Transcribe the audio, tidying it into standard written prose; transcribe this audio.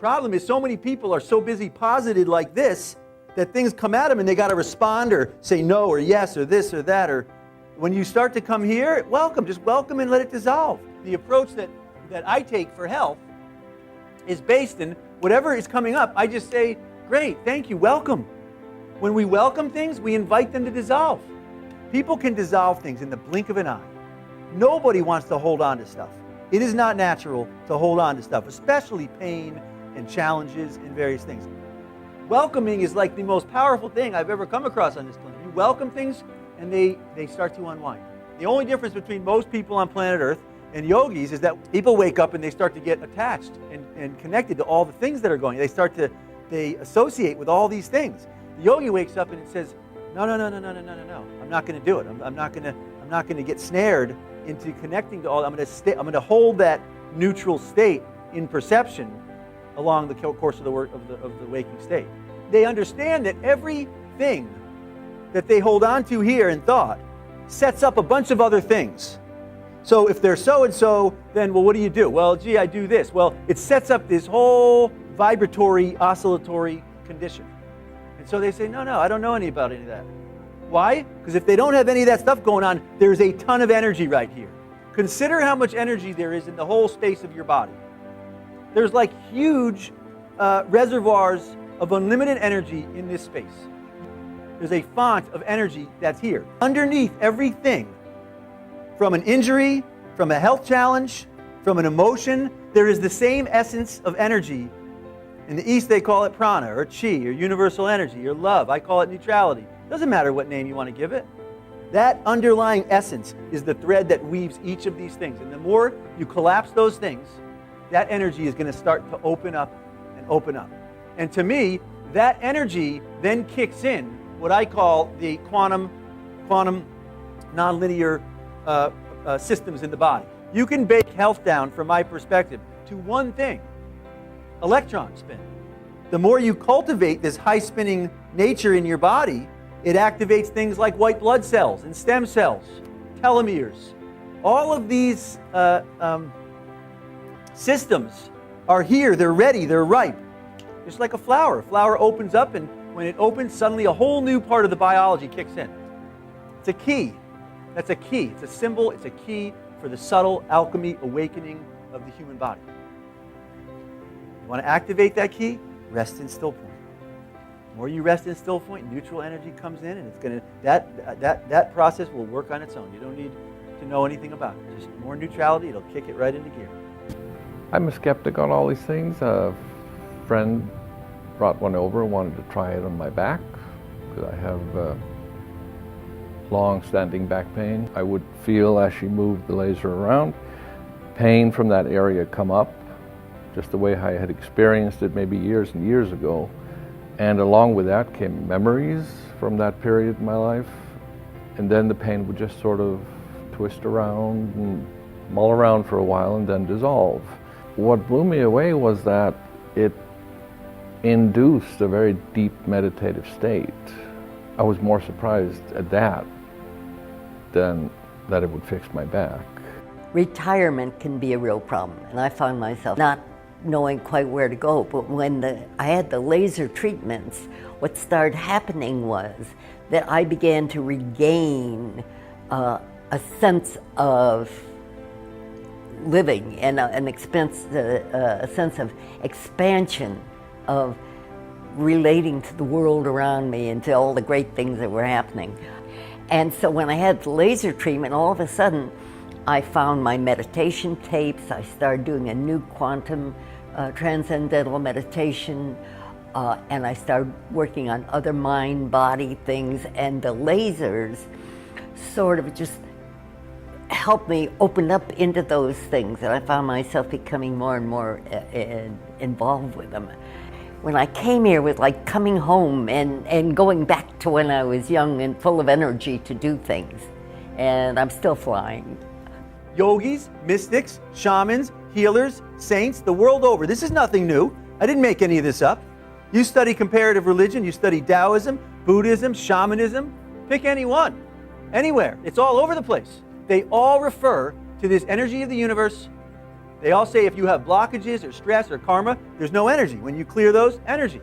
Problem is, so many people are so busy posited like this that things come at them and they got to respond or say no or yes or this or that. Or when you start to come here, welcome, just welcome and let it dissolve. The approach that I take for health is based in whatever is coming up. I just say, great, thank you, welcome. When we welcome things, we invite them to dissolve. People can dissolve things in the blink of an eye. Nobody wants to hold on to stuff. It is not natural to hold on to stuff, especially pain and challenges and various things. Welcoming is like the most powerful thing I've ever come across on this planet. You welcome things and they start to unwind. The only difference between most people on planet Earth and yogis is that people wake up and they start to get attached and connected to all the things that are going. They associate with all these things. The yogi wakes up and it says, no. I'm not going to do it. I'm not going to get snared into connecting to all. I'm going to hold that neutral state in perception along the course of the waking state. They understand that everything that they hold on to here in thought sets up a bunch of other things. So if they're so-and-so, then, well, what do? Well, gee, I do this. Well, it sets up this whole vibratory, oscillatory condition. And so they say, no, I don't know about any of that. Why? Because if they don't have any of that stuff going on, there's a ton of energy right here. Consider how much energy there is in the whole space of your body. There's like huge reservoirs of unlimited energy in this space. There's a font of energy that's here. Underneath everything, from an injury, from a health challenge, from an emotion, there is the same essence of energy. In the East, they call it prana, or chi, or universal energy, or love. I call it neutrality. Doesn't matter what name you want to give it. That underlying essence is the thread that weaves each of these things. And the more you collapse those things, that energy is going to start to open up and open up. And to me, that energy then kicks in what I call the quantum nonlinear systems in the body. You can break health down, from my perspective, to one thing: electron spin. The more you cultivate this high-spinning nature in your body, it activates things like white blood cells and stem cells, telomeres. All of these systems are here, they're ready, they're ripe. Just like a flower. A flower opens up, and when it opens, suddenly a whole new part of the biology kicks in. It's a key. That's a key. It's a symbol, it's a key for the subtle alchemy awakening of the human body. You want to activate that key? Rest in still point. The more you rest in still point, neutral energy comes in, and it's going to that process will work on its own. You don't need to know anything about it. Just more neutrality, it'll kick it right into gear. I'm a skeptic on all these things. A friend brought one over and wanted to try it on my back because I have long-standing back pain. I would feel, as she moved the laser around, pain from that area come up, just the way I had experienced it maybe years and years ago. And along with that came memories from that period in my life. And then the pain would just sort of twist around and mull around for a while and then dissolve. What blew me away was that it induced a very deep meditative state. I was more surprised at that than that it would fix my back. Retirement can be a real problem, and I found myself not knowing quite where to go. But when I had the laser treatments, what started happening was that I began to regain a sense of living and a sense of expansion, of relating to the world around me and to all the great things that were happening. And so when I had the laser treatment, all of a sudden I found my meditation tapes. I started doing a new quantum transcendental meditation, and I started working on other mind-body things, and the lasers sort of just helped me open up into those things, and I found myself becoming more and more involved with them. When I came here, it was like coming home and going back to when I was young and full of energy to do things, and I'm still flying. Yogis, mystics, shamans, healers, saints, the world over. This is nothing new. I didn't make any of this up. You study comparative religion, you study Taoism, Buddhism, shamanism, pick any one, anywhere. It's all over the place. They all refer to this energy of the universe They all say if you have blockages or stress or karma, there's no energy. When you clear those, energy.